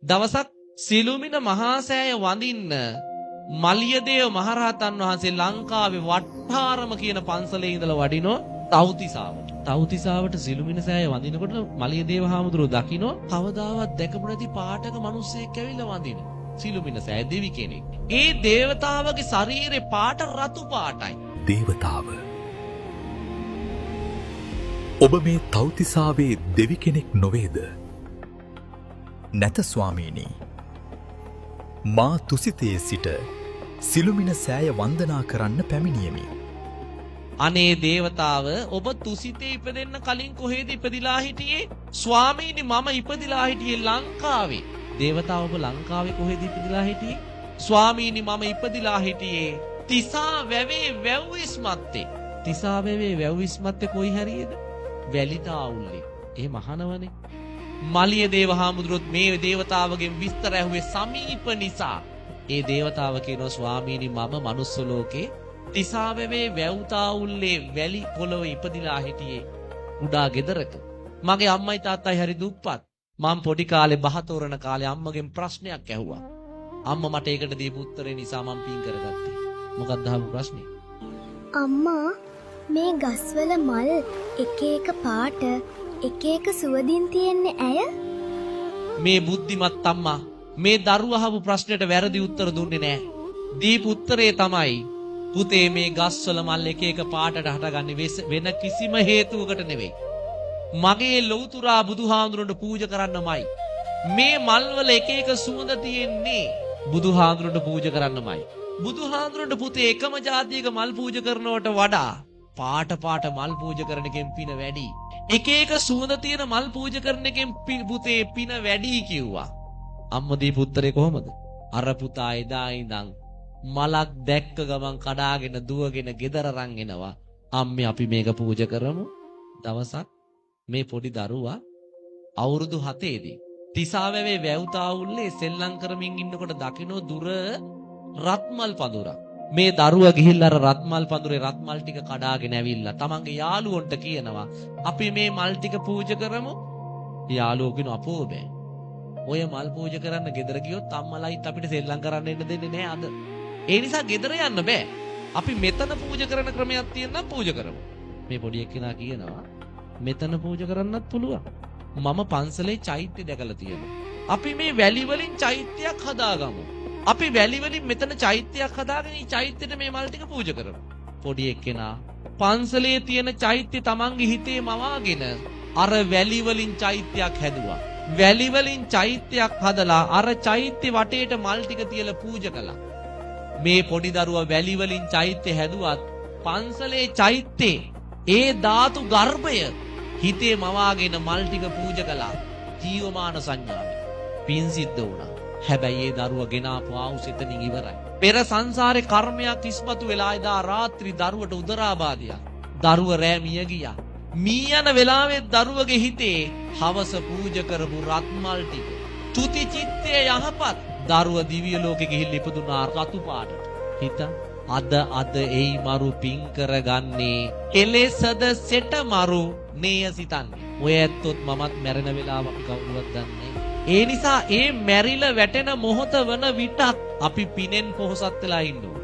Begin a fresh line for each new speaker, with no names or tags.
දවසක් සිළුමිණ මහා සෑය වඳින්න මලියදේව මහරහතන් වහන්සේ ලංකාවේ වට්ටාරම කියන පන්සලේ ඉඳලා වඩිනෝ තව්තිසාවට. තව්තිසාවට සිළුමිණ සෑය වඳිනකොට මලියදේව හාමුදුරුවෝ දකින්නෝ කවදාවත් දැකපු නැති පාටක මිනිස්සෙක් ඇවිල්ලා වඳිනවා. සිළුමිණ සෑය දෙවි කෙනෙක්. ඒ දේවතාවගේ ශරීරේ පාට රතු පාටයි.
දේවතාව ඔබ මේ තව්තිසාවේ දෙවි කෙනෙක් නොවේද? නැත ස්වාමීනි. මා තුසිතයේ සිට සිළුමිණ සෑය වන්දනා කරන්න පැමිණියෙමි.
අනේ දේවතාව ඔබ තුසිතේ ඉපදෙන්න කලින් කොහෙද ඉපදිලා හිටියේ? ස්වාමීනි මම ඉපදිලා හිටියේ ලංකාවේ. දේවතාව ඔබ ලංකාවේ කොහෙද ඉපදිලා හිටියේ? ස්වාමීනි මම ඉපදිලා හිටියේ තිසා වැවේ වැව්විස්මත්තේ. තිසා වැවේ වැව්විස්මත්තේ කොයි හරියද? වැලිතාවුල්ලේ. ඒ මහනවනේ. මලියදේව හාමුදුරුවොත් මේ දේවතාවගෙන් විස්තර ඇහුවේ සමීප නිසා. ඒ දේවතාව කියනවා ස්වාමීනි මම මනුස්ස ලෝකේ තිසාවැවේ වැව්තාවුල්ලේ වැලි පොළොව ඉපදිලා හිටියේ කුඩා ගෙදරක. මගේ අම්මයි තාත්තයි හරි දුප්පත්. මම පොඩි කාලේ බහතෝරන කාලේ අම්මගෙන් ප්‍රශ්නයක් ඇහුවා. අම්මා මට ඒකට දීපු උත්තරේ නිසා මම පින් කරගත්තා. මොකක්ද අහපු ප්‍රශ්නේ?
අම්මා මේ ගස්වල මල් එක එක පාට එක එක සුවඳින් තියෙන්නේ ඇය?
මේ බුද්ධිමත් අම්මා මේ දරුවා අහපු ප්‍රශ්නෙට වැරදි උත්තර දුන්නේ නැහැ. දීපු උත්තරේ තමයි පුතේ මේ ගස්වල මල් එක එක පාටට හටගන්නේ වෙන කිසිම හේතුවකට නෙවෙයි. මගේ ලෞතුරා බුදුහාඳුරන්ට පූජා කරන්නමයි. මේ මල් වල එක එක සුවඳ තියෙන්නේ බුදුහාඳුරන්ට පූජා කරන්නමයි. බුදුහාඳුරන්ට පුතේ එකම જાතියක මල් පූජා කරනවට වඩා පාට පාට මල් පූජා කරන එකෙන් පින වැඩි. එක එක සුවඳ තියෙන මල් පූජා කරන එකෙන් පුතේ පින වැඩි කිව්වා. අම්මා දීපු උත්තරේ කොහමද? අර පුතා එදා ඉඳන් මලක් දැක්ක ගමන් කඩාගෙන දුවගෙන ගෙදර රන් එනවා. අම්මේ අපි මේක පූජා කරමු. දවසක් මේ පොඩි දරුවා අවුරුදු 7 දී තිසාවැවේ වැව්තාවුල්ලේ සෙල්ලම් කරමින් ඉන්නකොට දකින්නෝ දුර රත්මල් පඳුරක්. මේ දරුවා ගිහිල්ලා අර රත්මල් පඳුරේ රත්මල් ටික කඩාගෙන ඇවිල්ලා තමන්ගේ යාළුවන්ට කියනවා අපි මේ මල් ටික පූජා කරමු. යාළුවෝ කියන අපෝ බෑ. ඔය මල් පූජා කරන්න ගෙදර ගියොත් අම්මලායිත් අපිට සෙල්ලම් කරන්න එන්න දෙන්නේ නෑ අද. ඒ නිසා ගෙදර යන්න බෑ. අපි මෙතන පූජා කරන ක්‍රමයක් තියෙනවා පූජා කරමු. මේ පොඩි එක්කෙනා කියනවා මෙතන පූජා කරන්නත් පුළුවන්. මම පන්සලේ චෛත්‍ය දැකලා තියෙනවා. අපි මේ වැලි වලින් චෛත්‍යයක් හදාගමු. අපි වැලි වලින් මෙතන චෛත්‍යයක් හදාගෙන මේ චෛත්‍යෙට මේ මල් ටික පූජා කරමු. පොඩි එක්කෙනා පන්සලේ තියෙන චෛත්‍ය තමන්ගේ හිතේ මවාගෙන අර වැලි වලින් චෛත්‍යයක් හැදුවා. වැලි වලින් චෛත්‍යයක් හදලා අර චෛත්‍ය වටේට මල් ටික තියලා පූජා කළා. මේ පොඩි දරුවා වැලි වලින් චෛත්‍ය හැදුවත් පන්සලේ චෛත්‍යේ ඒ ධාතු ගර්භය හිතේ මවාගෙන මල් ටික පූජා කළා. ජීවමාන සංඥාවෙන් පින් සිද්ධ වුණා. හැබැයි ඒ දරුවා ගෙනාපු ආවුස එතනින් ඉවරයි. පෙර සංසාරේ කර්මයක් ඉස්මතු වෙලා එදා රාත්‍රී දරුවට උදරාබාධයක්. දරුව රෑ මිය ගියා. මී යන වෙලාවේ දරුවගේ හිතේ හවස පූජා කරපු රත්මල් ටික තුති චිත්තේ යහපත් දරුව දිව්‍ය ලෝකෙ ගිහිල්ලා ඉපදුනා රතු පාටට. හිත අද එයි මරු පින් කරගන්නේ එලෙසද සෙට මරු නේය සිතන්නේ. ඔය ඇත්තොත් මමත් මැරෙන වෙලාව අපි කවුරුවත් දන්නේ. ඒ නිසා ඒ මැරිලා වැටෙන මොහොත වන විටත් අපි පිනෙන් පොහොසත් වෙලා ඉන්නවා.